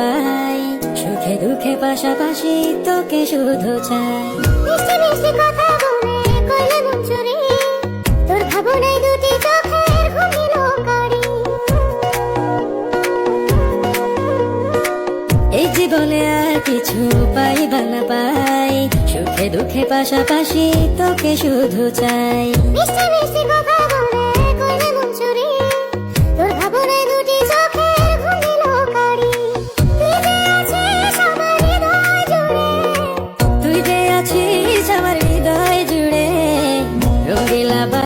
পাই, সুখে দুঃখে পাশাপাশি তোকে শুধু চাই। মিষ্টি মিষ্টি কথা বলে কইলে মন চুরি, তোর ভাবনায় দুটি চোখের ঘুম দিল কারি। এই জীবনে আর কিছু পাই বা না পাই, সুখে দুঃখে পাশাপাশি তোকে শুধু চাই। মিষ্টি মিষ্টি কথা